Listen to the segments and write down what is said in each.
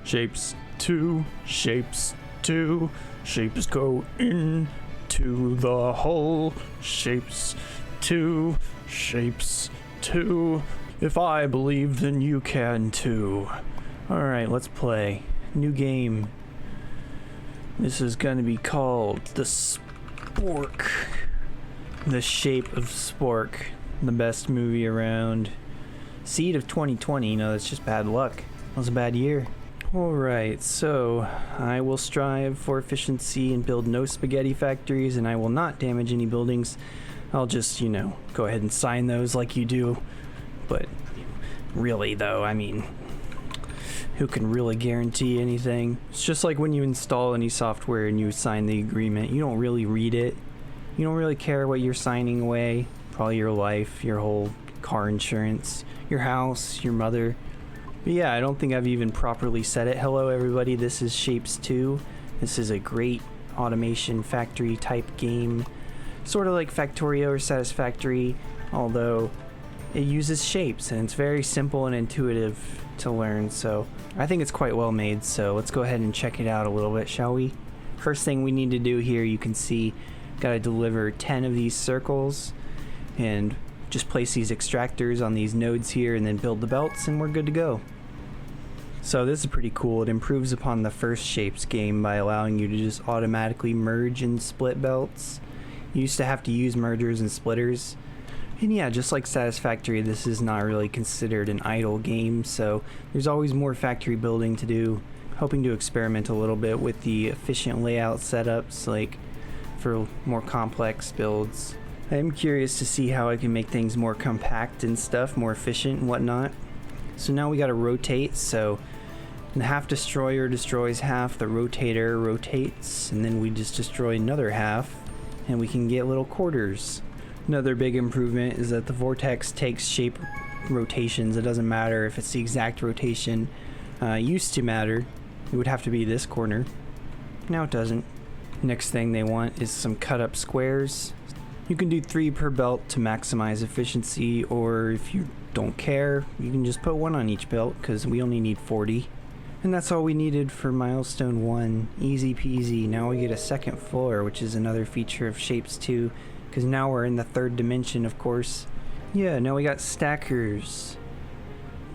Shapes 2, shapes 2, shapes go into the hole. Shapes 2, shapes 2. If I believe, then you can too. Alright, let's play. New game. This is gonna be called the Spork. The Shape of Spork. The best movie around. Seed of 2020, no, that's just bad luck. That was a bad year. Alright, so I will strive for efficiency and build no spaghetti factories, and I will not damage any buildings. I'll just, go ahead and sign those like you do. But really though, I mean, who can really guarantee anything? It's just like when you install any software and you sign the agreement, you don't really read it. You don't really care what you're signing away. Probably your life, your whole car insurance, your house, your mother. But yeah, I don't think I've even properly said it. Hello everybody, this is Shapes 2. This is a great automation factory type game. Sort of like Factorio or Satisfactory, although it uses shapes and it's very simple and intuitive to learn. So I think it's quite well made, so let's go ahead and check it out a little bit, shall we? First thing we need to do here, you can see, gotta deliver 10 of these circles and just place these extractors on these nodes here and then build the belts and we're good to go. So this is pretty cool. It improves upon the first Shapes game by allowing you to just automatically merge and split belts. You used to have to use mergers and splitters. And yeah, just like Satisfactory, this is not really considered an idle game, so there's always more factory building to do. Hoping to experiment a little bit with the efficient layout setups, like for more complex builds. I'm curious to see how I can make things more compact and stuff, more efficient and whatnot. So now we gotta rotate, so the half destroyer destroys half, the rotator rotates, and then we just destroy another half, and we can get little quarters. Another big improvement is that the vortex takes shape rotations. It doesn't matter if it's the exact rotation. Used to matter. It would have to be this corner. Now it doesn't. Next thing they want is some cut up squares. You can do 3 per belt to maximize efficiency, or if you don't care, you can just put 1 on each belt because we only need 40. And that's all we needed for Milestone 1. Easy peasy. Now we get a second floor, which is another feature of Shapes 2, because now we're in the 3rd dimension, of course. Yeah, now we got stackers.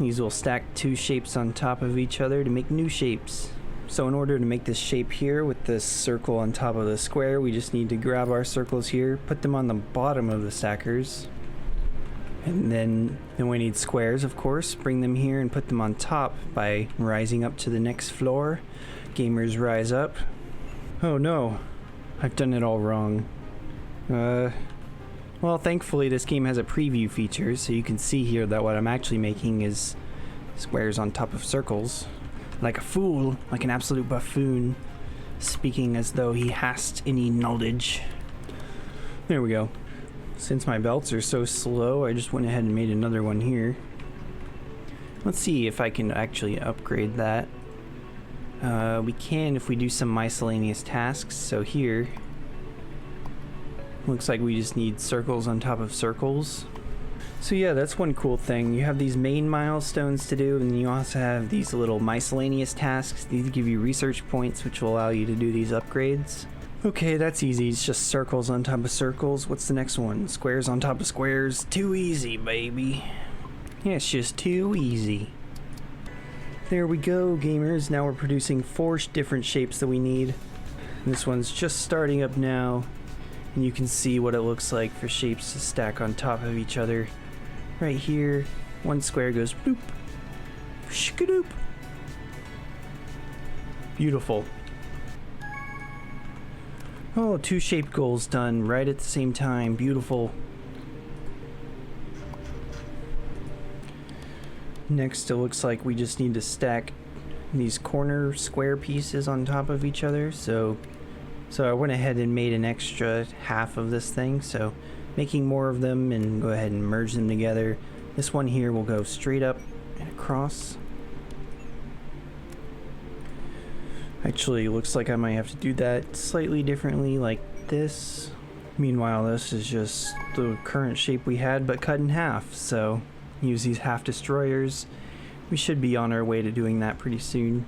These will stack 2 shapes on top of each other to make new shapes. So in order to make this shape here with this circle on top of the square, we just need to grab our circles here, put them on the bottom of the stackers. And then we need squares, of course. Bring them here and put them on top by rising up to the next floor. Gamers rise up. Oh no, I've done it all wrong. Well, thankfully this game has a preview feature, so you can see here that what I'm actually making is squares on top of circles. Like a fool, like an absolute buffoon, speaking as though he has any knowledge. There we go. Since my belts are so slow, I just went ahead and made another one here. Let's see if I can actually upgrade that. We can if we do some miscellaneous tasks. So here, looks like we just need circles on top of circles. So yeah, that's one cool thing. You have these main milestones to do, and you also have these little miscellaneous tasks. These give you research points, which will allow you to do these upgrades. Okay, that's easy. It's just circles on top of circles. What's the next one? Squares on top of squares. Too easy, baby. Yeah, it's just too easy. There we go, gamers. Now we're producing 4 different shapes that we need. And this one's just starting up now. And you can see what it looks like for shapes to stack on top of each other. Right here, one square goes bloop, shkadoop. Beautiful. Oh, 2 shape goals done right at the same time. Beautiful. Next, it looks like we just need to stack these corner square pieces on top of each other. So I went ahead and made an extra half of this thing. So making more of them and go ahead and merge them together. This one here will go straight up and across. Actually, it looks like I might have to do that slightly differently, like this. Meanwhile, this is just the current shape we had, but cut in half. So use these half destroyers. We should be on our way to doing that pretty soon.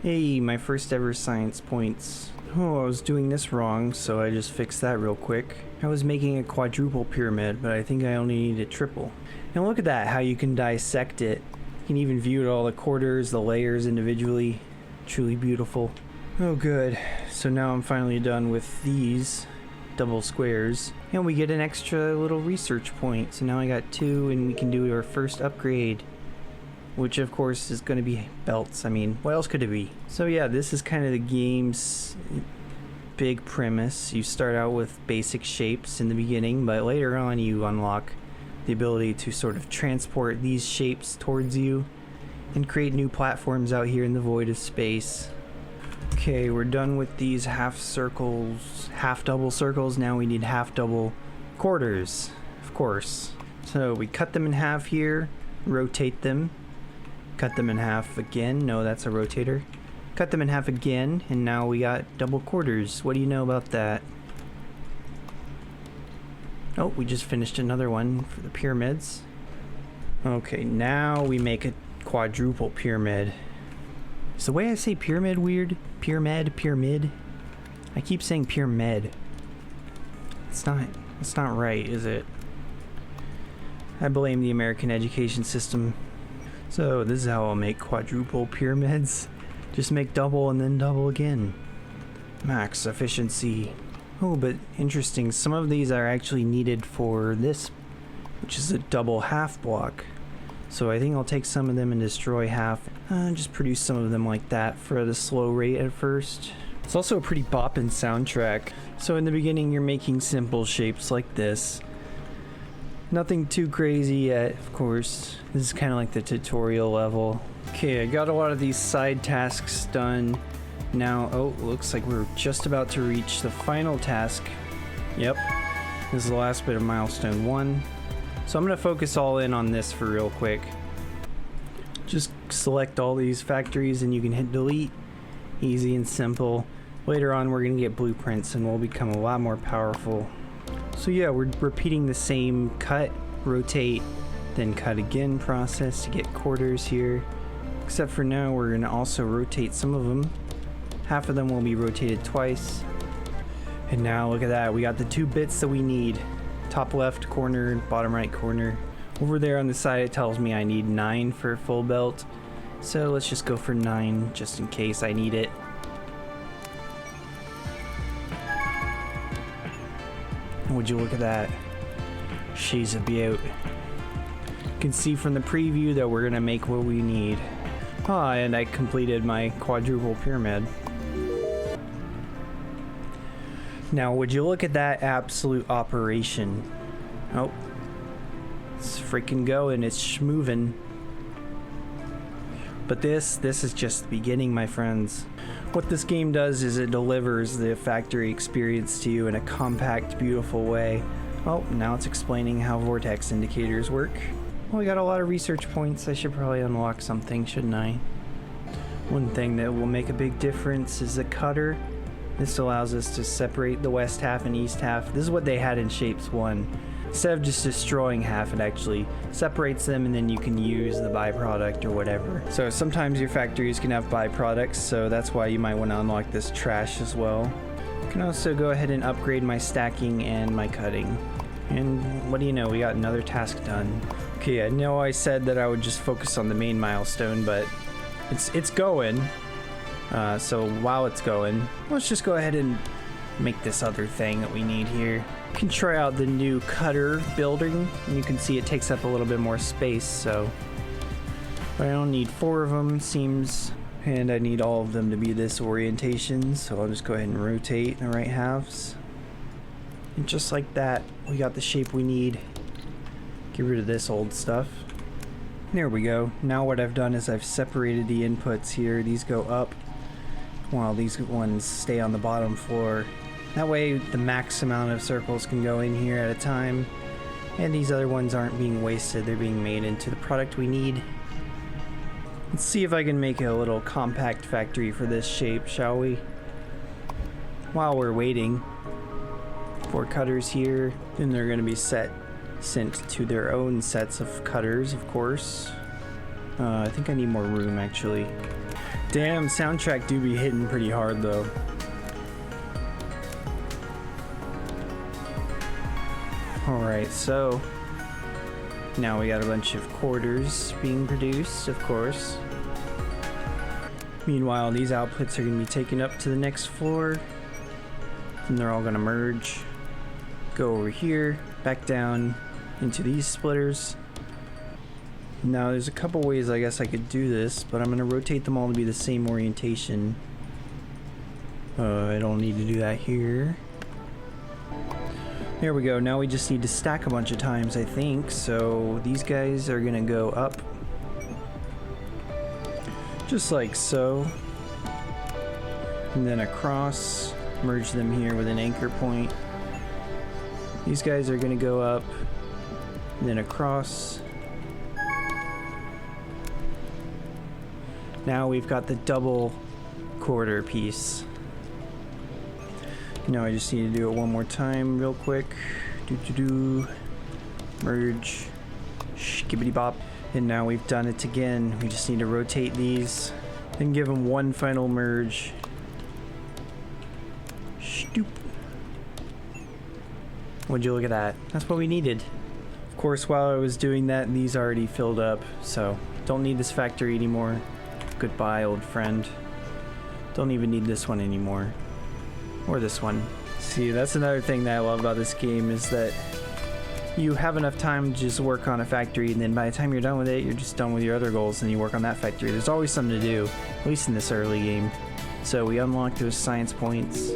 Hey, my first ever science points. Oh, I was doing this wrong, so I just fixed that real quick. I was making a quadruple pyramid, but I think I only need a triple. And look at that, how you can dissect it. You can even view all the quarters, the layers individually. Truly beautiful. Oh good, so now I'm finally done with these double squares. And we get an extra little research point. So now I got 2 and we can do our first upgrade. Which of course is going to be belts. I mean, what else could it be? So yeah, this is kind of the game's big premise. You start out with basic shapes in the beginning, but later on you unlock the ability to sort of transport these shapes towards you and create new platforms out here in the void of space. Okay, we're done with these half circles, half double circles. Now we need half double quarters, of course. So we cut them in half here, rotate them. Cut them in half again. No, that's a rotator. Cut them in half again, and now we got double quarters. What do you know about that? Oh, we just finished another one for the pyramids. Okay, now we make a quadruple pyramid. Is the way I say pyramid weird? Pyramid? I keep saying pyramid. It's not right, is it? I blame the American education system. So this is how I'll make quadruple pyramids. Just make double and then double again. Max efficiency. Oh, but interesting. Some of these are actually needed for this, which is a double half block. So I think I'll take some of them and destroy half. Just produce some of them like that for the slow rate at first. It's also a pretty boppin' soundtrack. So in the beginning you're making simple shapes like this. Nothing too crazy yet, of course. This is kind of like the tutorial level. Okay, I got a lot of these side tasks done. Now, oh, looks like we're just about to reach the final task. Yep, this is the last bit of Milestone 1. So I'm going to focus all in on this for real quick. Just select all these factories and you can hit delete. Easy and simple. Later on we're going to get blueprints and we'll become a lot more powerful. So yeah, we're repeating the same cut, rotate, then cut again process to get quarters here. Except for now we're going to also rotate some of them. Half of them will be rotated twice. And now look at that, we got the 2 bits that we need. Top left corner, bottom right corner. Over there on the side it tells me I need 9 for full belt. So let's just go for 9 just in case I need it. Would you look at that? She's a beaut. You can see from the preview that we're gonna make what we need. Ah, and I completed my quadruple pyramid. Now, would you look at that absolute operation? Oh, it's freaking going. It's moving. But this is just the beginning, my friends. What this game does is it delivers the factory experience to you in a compact, beautiful way. Oh, now it's explaining how vortex indicators work. Well, we got a lot of research points. I should probably unlock something, shouldn't I? One thing that will make a big difference is the cutter. This allows us to separate the west half and east half. This is what they had in Shapes 1. Instead of just destroying half, it actually separates them and then you can use the byproduct or whatever. So sometimes your factories can have byproducts, so that's why you might want to unlock this trash as well. I can also go ahead and upgrade my stacking and my cutting. And what do you know, we got another task done. Okay, I know I said that I would just focus on the main milestone, but it's going. So while it's going, let's just go ahead and make this other thing that we need here. You can try out the new cutter building, and you can see it takes up a little bit more space, so but I don't need 4 of them, seems, and I need all of them to be this orientation, so I'll just go ahead and rotate the right halves. And just like that, we got the shape we need. Get rid of this old stuff. There we go. Now what I've done is I've separated the inputs here. These go up while these ones stay on the bottom floor. That way the max amount of circles can go in here at a time, and these other ones aren't being wasted, they're being made into the product we need. Let's see if I can make a little compact factory for this shape, shall we? While we're waiting, 4 cutters here, then they're going to be sent to their own sets of cutters, of course. I think I need more room actually. Damn, soundtrack do be hitting pretty hard though. Alright, so now we got a bunch of quarters being produced, of course. Meanwhile, these outputs are going to be taken up to the next floor. And they're all going to merge. Go over here, back down into these splitters. Now, there's a couple ways I guess I could do this, but I'm going to rotate them all to be the same orientation. I don't need to do that here. There we go. Now we just need to stack a bunch of times, I think. So these guys are going to go up. Just like so. And then across. Merge them here with an anchor point. These guys are going to go up. And then across. Now we've got the double quarter piece. Now I just need to do it one more time real quick. Merge. Skibbity bop. And now we've done it again. We just need to rotate these. Then give them one final merge. Stoop. Would you look at that? That's what we needed. Of course, while I was doing that, these already filled up. So, don't need this factory anymore. Goodbye, old friend. Don't even need this one anymore. Or this one. See, that's another thing that I love about this game is that you have enough time to just work on a factory, and then by the time you're done with it, you're just done with your other goals, and you work on that factory. There's always something to do, at least in this early game. So we unlock those science points.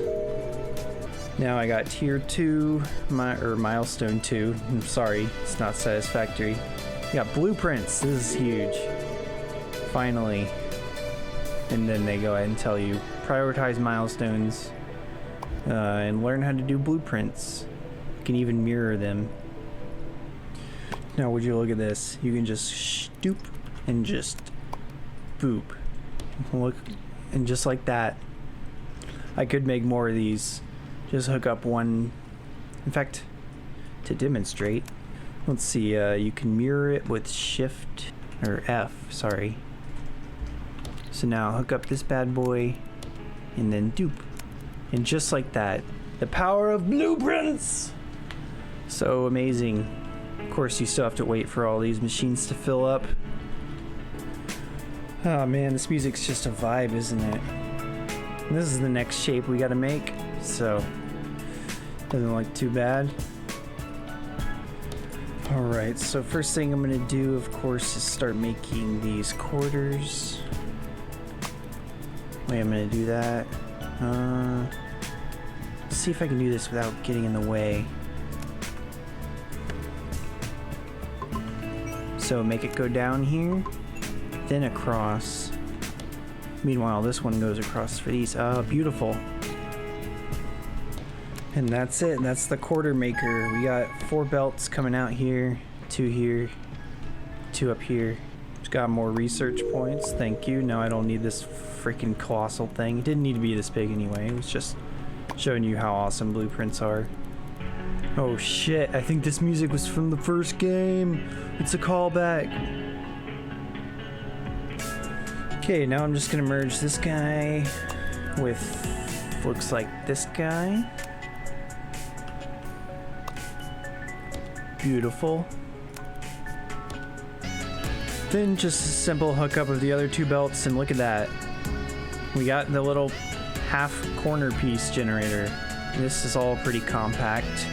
Now I got tier 2, milestone 2. I'm sorry, it's not satisfactory. We got blueprints. This is huge. Finally. And then they go ahead and tell you, prioritize milestones. And learn how to do blueprints. You can even mirror them. Now would you look at this? You can just stoop and just boop. Look, and just like that. I could make more of these. Just hook up one. In fact, to demonstrate, let's see, you can mirror it with shift, or F, sorry. So now hook up this bad boy and then dupe. And just like that, the power of blueprints! So amazing. Of course, you still have to wait for all these machines to fill up. Oh man, this music's just a vibe, isn't it? And this is the next shape we gotta make, so doesn't look too bad. Alright, so first thing I'm gonna do, of course, is start making these quarters. Wait, I'm gonna do that. Let's see if I can do this without getting in the way. So make it go down here, then across. Meanwhile, this one goes across for these. Oh, beautiful. And that's it. That's the quarter maker. We got 4 belts coming out here, 2 here, 2 up here. Just got more research points. Thank you. No, I don't need this freaking colossal thing. It didn't need to be this big anyway. It was just showing you how awesome blueprints are. Oh shit, I think this music was from the first game. It's a callback. Okay, now I'm just gonna merge this guy with, looks like this guy. Beautiful. Then just a simple hookup of the other 2 belts, and look at that. We got the little half corner piece generator. This is all pretty compact.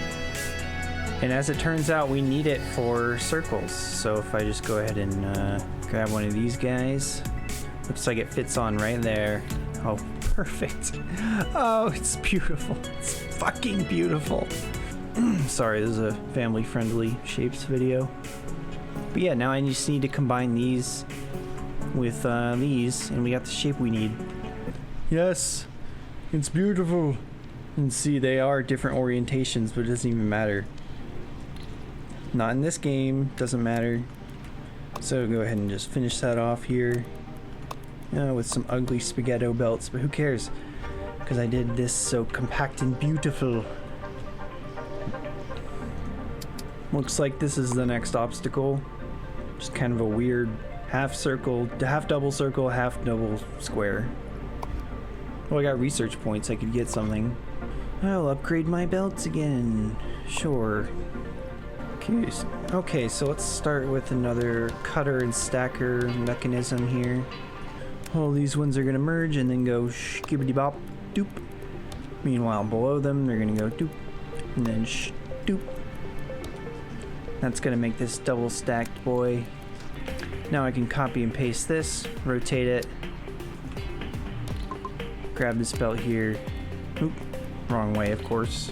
And as it turns out, we need it for circles. So if I just go ahead and grab one of these guys, looks like it fits on right there. Oh, perfect. Oh, it's beautiful. It's fucking beautiful. Sorry, this is a family-friendly Shapez video. But yeah, now I just need to combine these with these, and we got the shape we need. Yes, it's beautiful. And see, they are different orientations, but it doesn't even matter. Not in this game, doesn't matter. So go ahead and just finish that off here. With some ugly spaghetto belts, but who cares? Because I did this so compact and beautiful. Looks like this is the next obstacle. Just kind of a weird Half circle, half double circle, half double square. Oh, I got research points. I could get something. I'll upgrade my belts again. Sure. Okay, so let's start with another cutter and stacker mechanism here. All these ones are gonna merge and then go skibbity bop doop. Meanwhile, below them, they're gonna go doop and then doop. That's gonna make this double stacked boy. Now I can copy and paste this, rotate it, grab this belt here. Oop, wrong way, of course.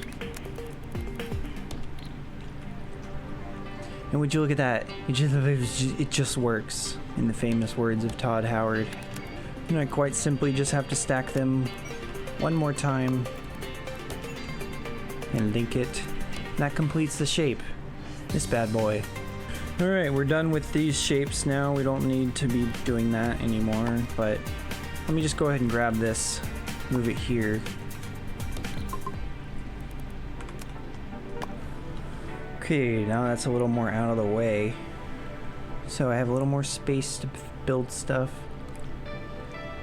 And would you look at that? It just works, in the famous words of Todd Howard. And I quite simply just have to stack them one more time and link it. That completes the shape. This bad boy. Alright, we're done with these shapes now. We don't need to be doing that anymore, but let me just go ahead and grab this, move it here. Okay, now that's a little more out of the way. So I have a little more space to build stuff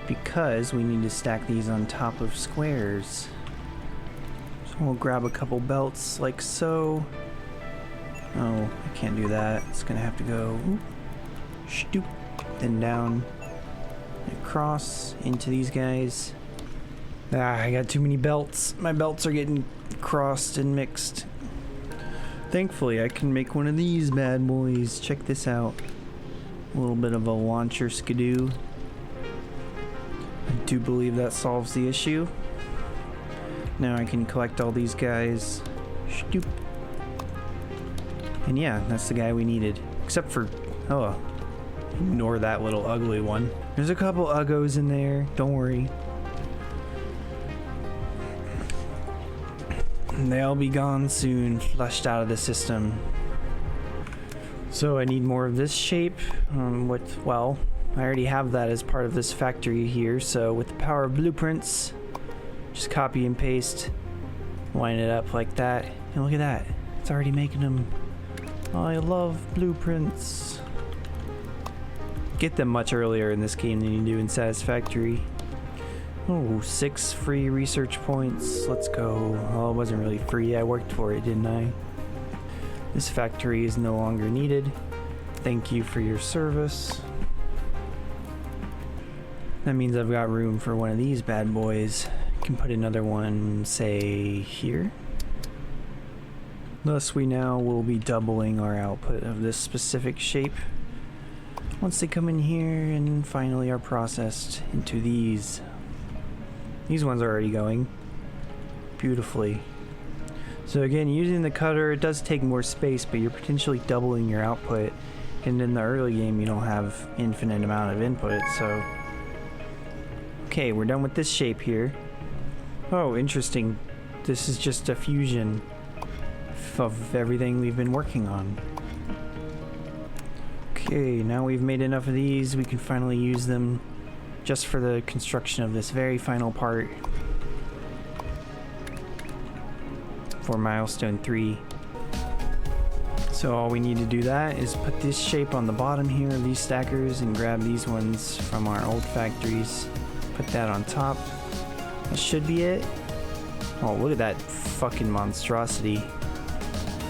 because we need to stack these on top of squares. So we'll grab a couple belts like so. Oh, I can't do that. It's gonna have to go stoop, then down, and across into these guys. Ah, I got too many belts. My belts are getting crossed and mixed. Thankfully, I can make one of these bad boys. Check this out. A little bit of a launcher skidoo. I do believe that solves the issue. Now I can collect all these guys. Stoop. And yeah, that's the guy we needed. Except for, oh, ignore that little ugly one. There's a couple uggos in there, don't worry. They'll be gone soon, flushed out of the system. So I need more of this shape. Well, I already have that as part of this factory here, so with the power of blueprints, just copy and paste, line it up like that, and look at that, it's already making them. I love blueprints. Get them much earlier in this game than you do in Satisfactory. Oh, 6 free research points. Let's go. Oh, it wasn't really free. I worked for it, didn't I? This factory is no longer needed. Thank you for your service. That means I've got room for one of these bad boys. I can put another one, say, here. Thus, we now will be doubling our output of this specific shape once they come in here and finally are processed into these. These ones are already going beautifully. So again, using the cutter, it does take more space, but you're potentially doubling your output. And in the early game, you don't have infinite amount of input, so. Okay, we're done with this shape here. Oh, interesting. This is just a fusion of everything we've been working on. Okay, now we've made enough of these, we can finally use them just for the construction of this very final part for Milestone 3. So all we need to do that is put this shape on the bottom here of these stackers and grab these ones from our old factories. Put that on top. That should be it. Oh, look at that fucking monstrosity.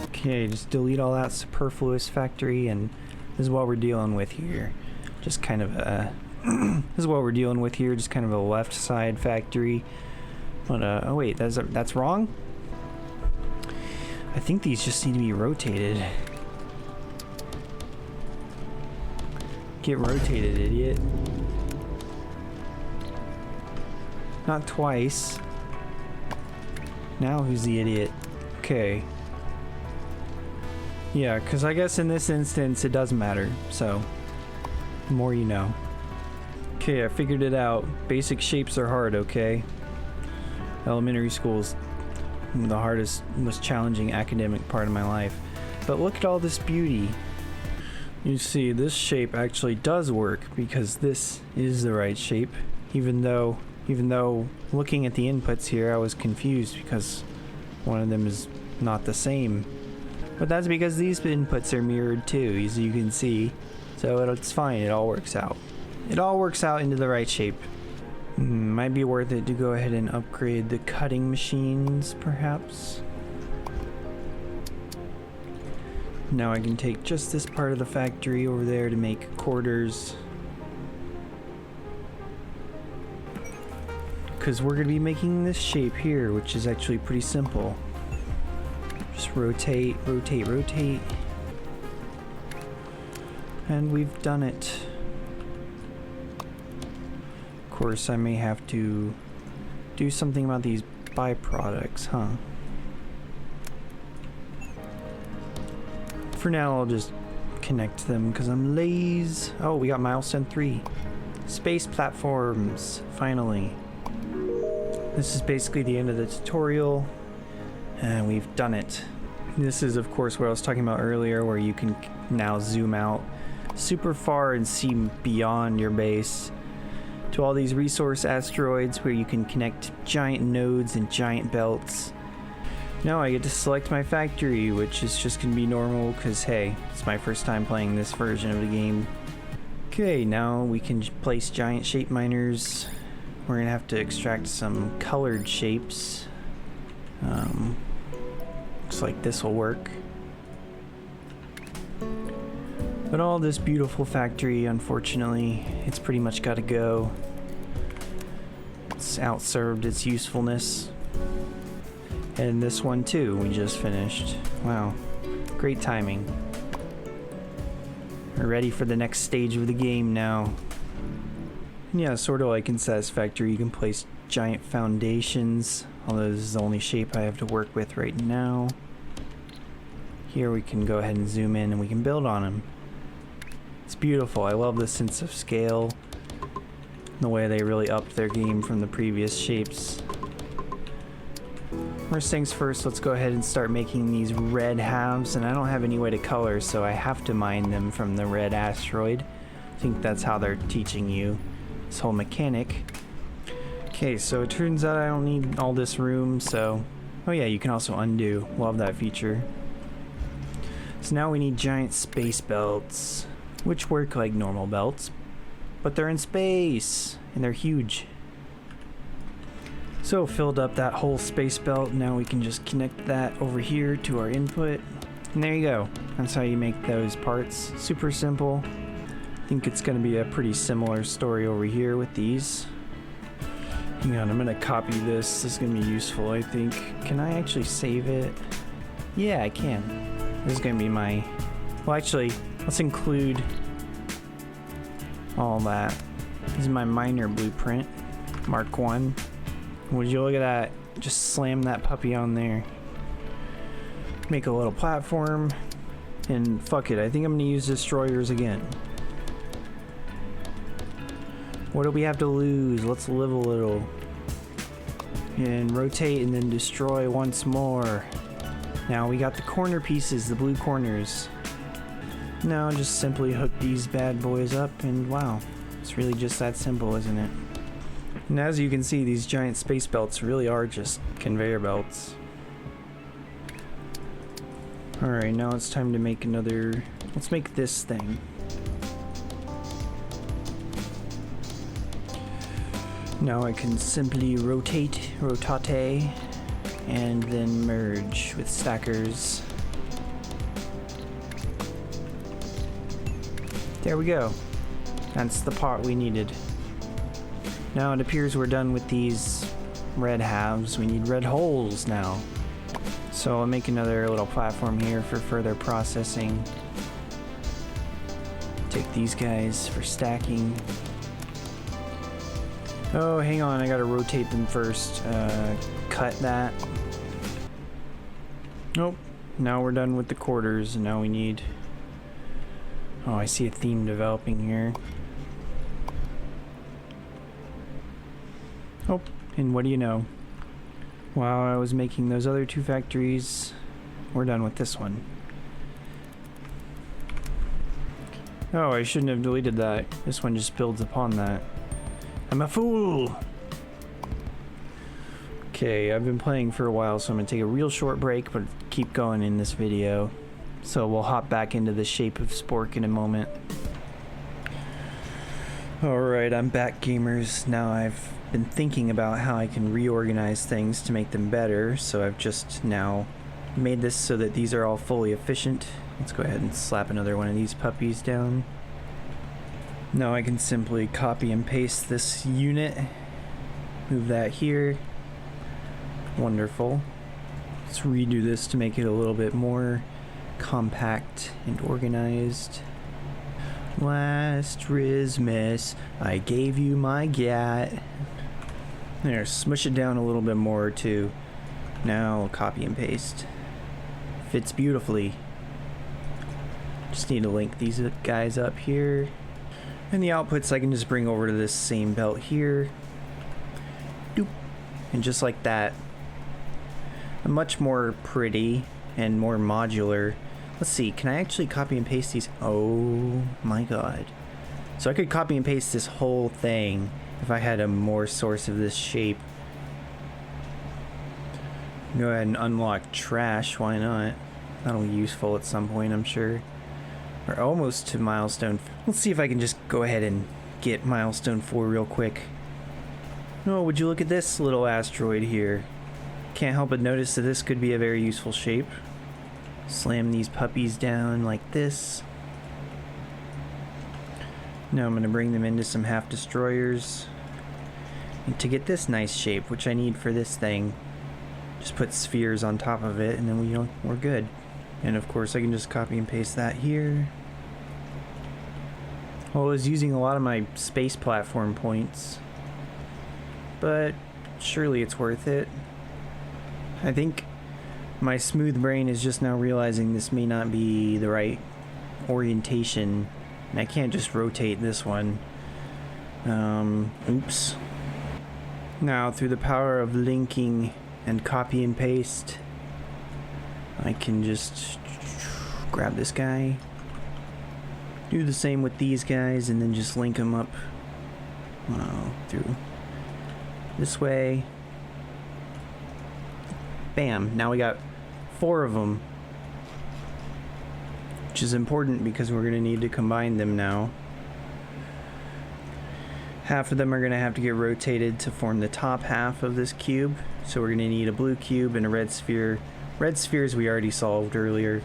Okay, just delete all that superfluous factory, and this is what we're dealing with here. Just kind of a this is what we're dealing with here, just kind of a left side factory. But oh wait, that's wrong? I think these just need to be rotated. Get rotated, idiot. Not twice. Now who's the idiot? Okay. Yeah, because I guess in this instance it doesn't matter, so the more you know. Okay, I figured it out. Basic shapes are hard, okay? Elementary school's the hardest, most challenging academic part of my life. But look at all this beauty. You see, this shape actually does work because this is the right shape, even though looking at the inputs here I was confused because one of them is not the same. But that's because these inputs are mirrored too, as you can see. So it's fine, it all works out. It all works out into the right shape. Might be worth it to go ahead and upgrade the cutting machines, perhaps. Now I can take just this part of the factory over there to make quarters. Because we're going to be making this shape here, which is actually pretty simple. Just rotate, rotate, rotate. And we've done it. Of course, I may have to do something about these byproducts, huh? For now, I'll just connect them because I'm lazy. Oh, we got Milestone 3. Space platforms, finally. This is basically the end of the tutorial, and we've done it. This is, of course, what I was talking about earlier, where you can now zoom out super far and see beyond your base to all these resource asteroids where you can connect giant nodes and giant belts. Now I get to select my factory, which is just going to be normal because, hey, it's my first time playing this version of the game. Okay, now we can place giant shape miners. We're going to have to extract some colored shapes. Looks like this will work. But all this beautiful factory, unfortunately, it's pretty much got to go. It's outserved its usefulness. And this one too, we just finished. Wow, great timing. We're ready for the next stage of the game now. And yeah, sort of like in Satisfactory, you can place giant foundations, although this is the only shape I have to work with right now. Here we can go ahead and zoom in and we can build on them. It's beautiful. I love the sense of scale, the way they really upped their game from the previous shapes. First things first, let's go ahead and start making these red halves, and I don't have any way to color, so I have to mine them from the red asteroid. I think that's how they're teaching you this whole mechanic. Okay, so it turns out I don't need all this room, so... Oh yeah, you can also undo. Love that feature. So now we need giant space belts, which work like normal belts, but they're in space, and they're huge. So filled up that whole space belt, now we can just connect that over here to our input. And there you go. That's how you make those parts. Super simple. I think it's going to be a pretty similar story over here with these. Hang on, I'm going to copy this. This is going to be useful, I think. Can I actually save it? Yeah, I can. This is going to be my... Well, actually, let's include all that. This is my miner blueprint, Mark 1. Would you look at that? Just slam that puppy on there. Make a little platform. And fuck it, I think I'm gonna use destroyers again. What do we have to lose? Let's live a little. And rotate and then destroy once more. Now we got the corner pieces, the blue corners. Now just simply hook these bad boys up and wow. It's really just that simple, isn't it? And as you can see, these giant space belts really are just conveyor belts. Alright, now it's time to make another... Let's make this thing. Now I can simply rotate, and then merge with stackers. There we go. That's the part we needed. Now it appears we're done with these red halves. We need red holes now. So I'll make another little platform here for further processing. Take these guys for stacking. Oh, hang on, I gotta rotate them first. Cut that. Nope. Now we're done with the quarters, and now we need... Oh, I see a theme developing here. Oh, and what do you know? While I was making those other two factories, we're done with this one. Oh, I shouldn't have deleted that. This one just builds upon that. I'm a fool! Okay, I've been playing for a while, so I'm gonna take a real short break, but keep going in this video. So we'll hop back into the shape of Spork in a moment. Alright, I'm back, gamers. Now I've been thinking about how I can reorganize things to make them better, so I've just now made this so that these are all fully efficient. Let's go ahead and slap another one of these puppies down. Now I can simply copy and paste this unit, move that here. Wonderful. Let's redo this to make it a little bit more compact and organized. Last Christmas, I gave you my gat. There, smush it down a little bit more too. Now copy and paste. Fits beautifully. Just need to link these guys up here. And the outputs I can just bring over to this same belt here. Doop. And just like that. A much more pretty and more modular. Let's see, can I actually copy and paste these? Oh my god. So I could copy and paste this whole thing if I had a more source of this shape. Go ahead and unlock trash, why not? That'll be useful at some point, I'm sure. We're almost to Milestone. Let's see if I can just go ahead and get Milestone 4 real quick. Oh, would you look at this little asteroid here? Can't help but notice that this could be a very useful shape. Slam these puppies down like this. Now I'm going to bring them into some half destroyers. And to get this nice shape, which I need for this thing, just put spheres on top of it and then we're good. And of course I can just copy and paste that here. Well, I was using a lot of my space platform points, but surely it's worth it. I think my smooth brain is just now realizing this may not be the right orientation, and I can't just rotate this one. Oops. Now, through the power of linking and copy and paste, I can just grab this guy, do the same with these guys, and then just link them up through this way. Bam, now we got 4 of them, which is important because we're going to need to combine them now. Half of them are going to have to get rotated to form the top half of this cube, so we're going to need a blue cube and a red sphere. Red spheres we already solved earlier.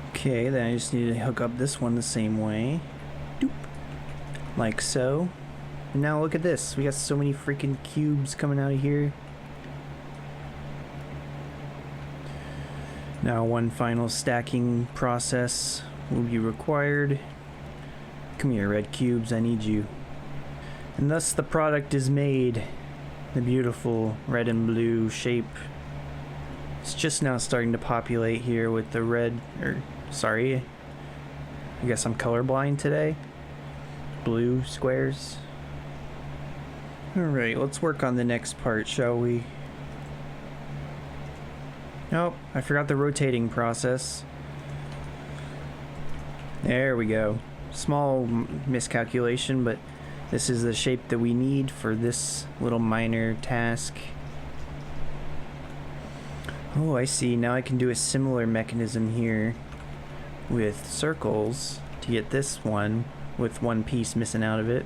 Okay, then I just need to hook up this one the same way. Doop. Like so. And now look at this, we got so many freaking cubes coming out of here. Now one final stacking process will be required. Come here, red cubes, I need you. And thus the product is made. The beautiful red and blue shape. It's just now starting to populate here with the red, sorry, I guess I'm colorblind today. Blue squares. Alright, let's work on the next part, shall we? Nope, I forgot the rotating process. There we go. Small miscalculation, but this is the shape that we need for this little minor task. Oh, I see. Now I can do a similar mechanism here with circles to get this one with one piece missing out of it.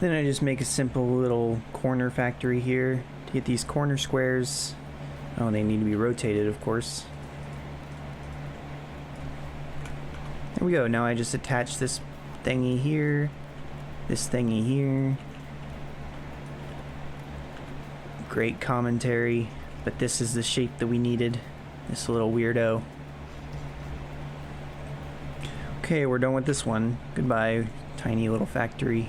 Then I just make a simple little corner factory here to get these corner squares. Oh, they need to be rotated, of course. There we go. Now I just attach this thingy here, this thingy here. Great commentary, but this is the shape that we needed. This little weirdo. Okay, we're done with this one. Goodbye, tiny little factory.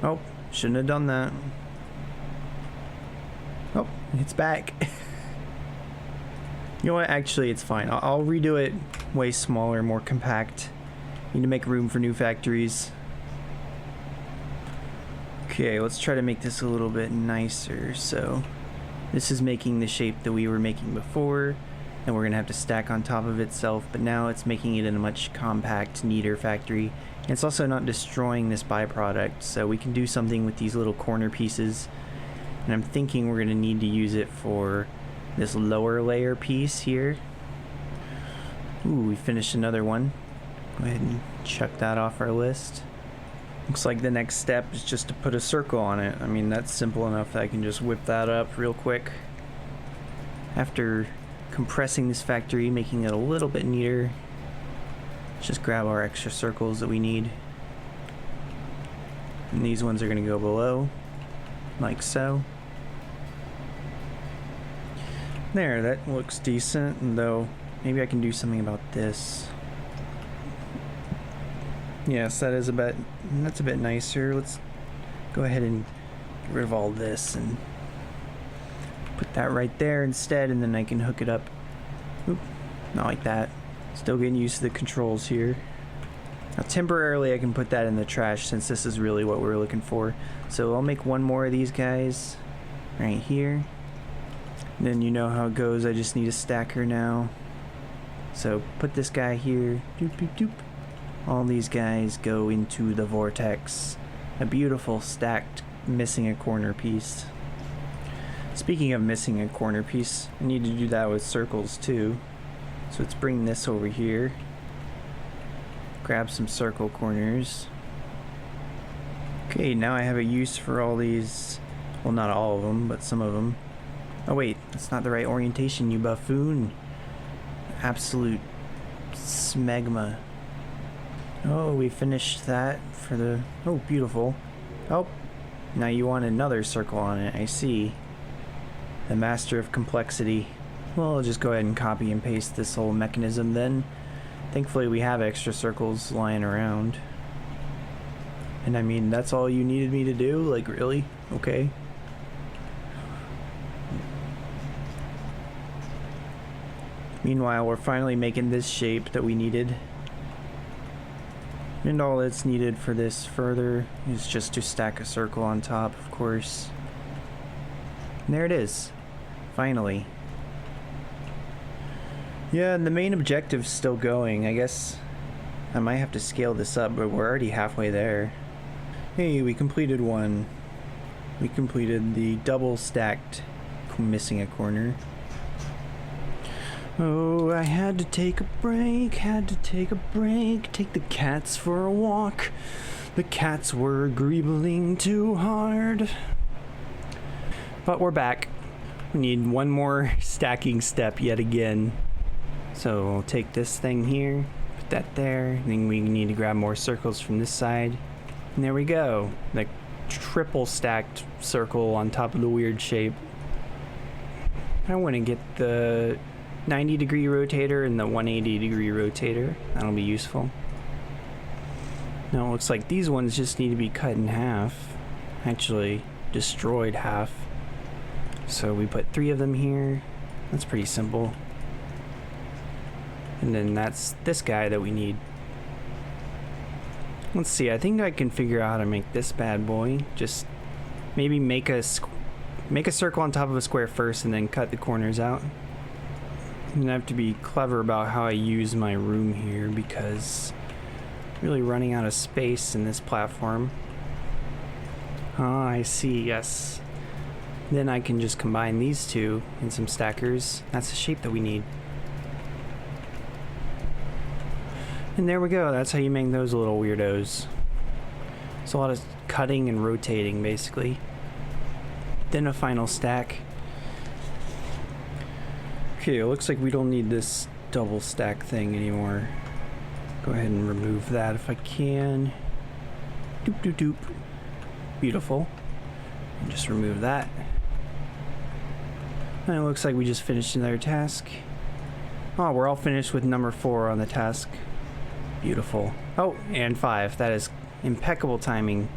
Oh, shouldn't have done that. Oh, it's back. You know what? Actually, it's fine. I'll redo it way smaller, more compact. Need to make room for new factories. Okay, let's try to make this a little bit nicer. So, this is making the shape that we were making before, and we're gonna have to stack on top of itself, but now it's making it in a much compact, neater factory. And it's also not destroying this byproduct, so we can do something with these little corner pieces. And I'm thinking we're gonna need to use it for this lower layer piece here. Ooh, we finished another one. Go ahead and check that off our list. Looks like the next step is just to put a circle on it. I mean, that's simple enough that I can just whip that up real quick. After compressing this factory, making it a little bit neater, let's just grab our extra circles that we need. And these ones are going to go below, like so. There, that looks decent, and though maybe I can do something about this. Yes, that's a bit nicer. Let's go ahead and get rid of all this and put that right there instead, and then I can hook it up. Oop, not like that. Still getting used to the controls here. Now temporarily I can put that in the trash since this is really what we're looking for. So I'll make one more of these guys right here. And then you know how it goes, I just need a stacker now. So put this guy here. Doop, doop, doop. All these guys go into the vortex. A beautiful stacked missing a corner piece. Speaking of missing a corner piece, I need to do that with circles too. So let's bring this over here. Grab some circle corners. Okay, now I have a use for all these. Well, not all of them, but some of them. Oh wait, that's not the right orientation, you buffoon. Absolute smegma. Oh, we finished that for the... Oh, beautiful. Oh, now you want another circle on it, I see. The master of complexity. Well, I'll just go ahead and copy and paste this whole mechanism then. Thankfully we have extra circles lying around. And I mean, that's all you needed me to do? Like, really? Okay. Meanwhile, we're finally making this shape that we needed. And all that's needed for this further is just to stack a circle on top, of course. And there it is. Finally. Yeah, and the main objective's still going. I guess I might have to scale this up, but we're already halfway there. Hey, we completed one. We completed the double stacked missing a corner. Oh, I had to take a break, take the cats for a walk. The cats were greebling too hard. But we're back. We need one more stacking step yet again. So we'll take this thing here, put that there, and then we need to grab more circles from this side. And there we go. The triple stacked circle on top of the weird shape. I want to get the 90-degree rotator and the 180-degree rotator. That'll be useful. Now it looks like these ones just need to be cut in half. Actually, destroyed half. So we put 3 of them here. That's pretty simple. And then that's this guy that we need. Let's see, I think I can figure out how to make this bad boy. Just maybe make a circle on top of a square first and then cut the corners out. I'm gonna have to be clever about how I use my room here because I'm really running out of space in this platform. Ah, I see, yes. Then I can just combine these two in some stackers. That's the shape that we need. And there we go, that's how you make those little weirdos. It's a lot of cutting and rotating, basically. Then a final stack. Okay, it looks like we don't need this double stack thing anymore. Go ahead and remove that if I can. Doop doop doop. Beautiful. And just remove that. And it looks like we just finished another task. Oh, we're all finished with number 4 on the task. Beautiful. Oh, and 5. That is impeccable timing.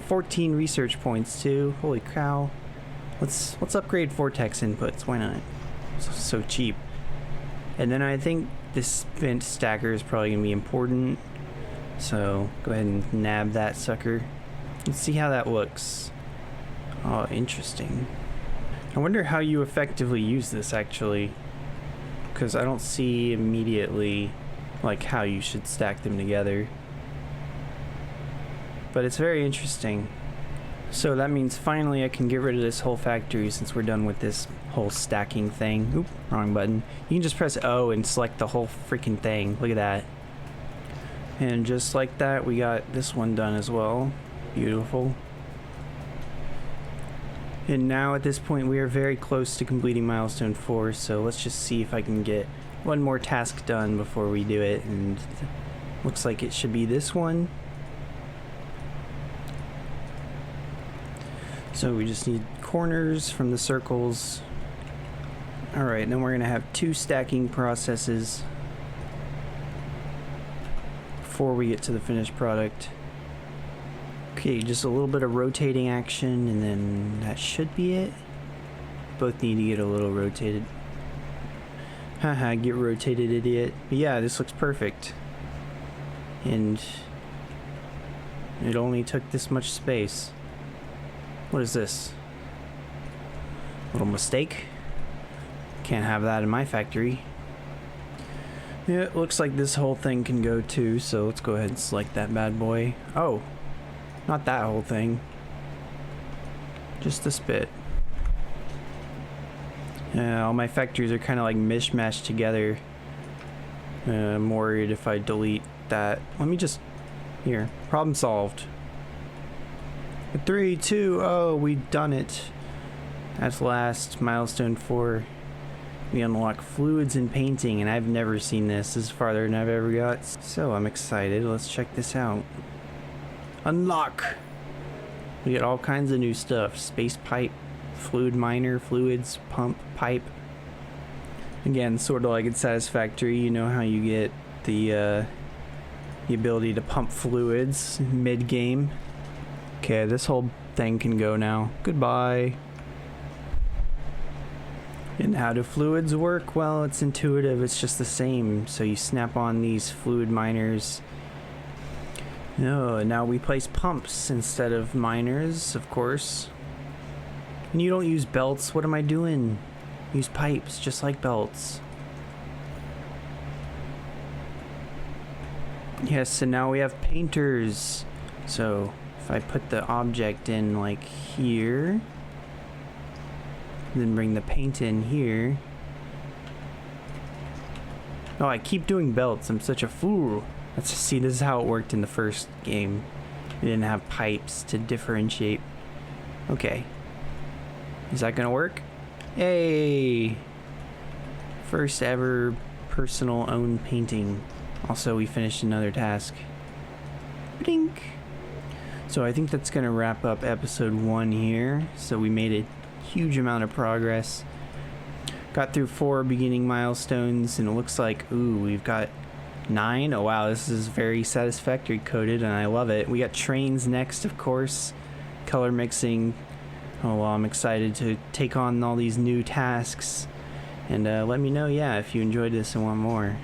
14 research points too. Holy cow. Let's upgrade vortex inputs. Why not? So cheap. And then I think this vent stacker is probably gonna be important. So go ahead and nab that sucker. Let's see how that looks. Oh, interesting. I wonder how you effectively use this actually, because I don't see immediately like how you should stack them together. But it's very interesting. So that means finally I can get rid of this whole factory since we're done with this whole stacking thing. Oop, wrong button. You can just press O and select the whole freaking thing. Look at that. And just like that, we got this one done as well. Beautiful. And now at this point we are very close to completing milestone 4, so let's just see if I can get one more task done before we do it, and looks like it should be this one. So we just need corners from the circles. Alright, then we're going to have 2 stacking processes before we get to the finished product. Okay, just a little bit of rotating action, and then that should be it. Both need to get a little rotated. Haha, get rotated, idiot. But yeah, this looks perfect. And it only took this much space. What is this? Little mistake. Can't have that in my factory. Yeah, it looks like this whole thing can go too, so let's go ahead and select that bad boy. Oh, not that whole thing. Just this bit. All my factories are kind of like mishmashed together. I'm worried if I delete that. Let me just... Here. Problem solved. 3, 2, oh, we've done it. At last, milestone 4. We unlock fluids and painting, and I've never seen this. This is farther than I've ever got. So I'm excited. Let's check this out. Unlock! We get all kinds of new stuff. Space pipe, fluid miner, fluids, pump, pipe. Again, sort of like in Satisfactory, you know how you get the ability to pump fluids mid-game. Okay, this whole thing can go now. Goodbye. And how do fluids work? Well, it's intuitive. It's just the same. So you snap on these fluid miners. No, now we place pumps instead of miners, of course. And you don't use belts. What am I doing? Use pipes, just like belts. Yes, and now we have painters. So if I put the object in like here, then bring the paint in here. Oh, I keep doing belts. I'm such a fool. Let's see, this is how it worked in the first game. We didn't have pipes to differentiate. Okay. Is that gonna work? Hey! First ever personal owned painting. Also, we finished another task. Blink! So I think that's gonna wrap up episode 1 here. So we made a huge amount of progress. Got through 4 beginning milestones, and it looks like, ooh, we've got 9. Oh wow, this is very satisfactory coded, and I love it. We got trains next, of course. Color mixing. Oh well, I'm excited to take on all these new tasks. And let me know, yeah, if you enjoyed this and want more.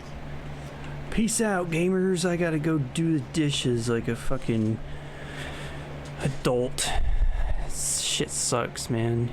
Peace out, gamers. I gotta go do the dishes like a fucking adult. Shit sucks, man.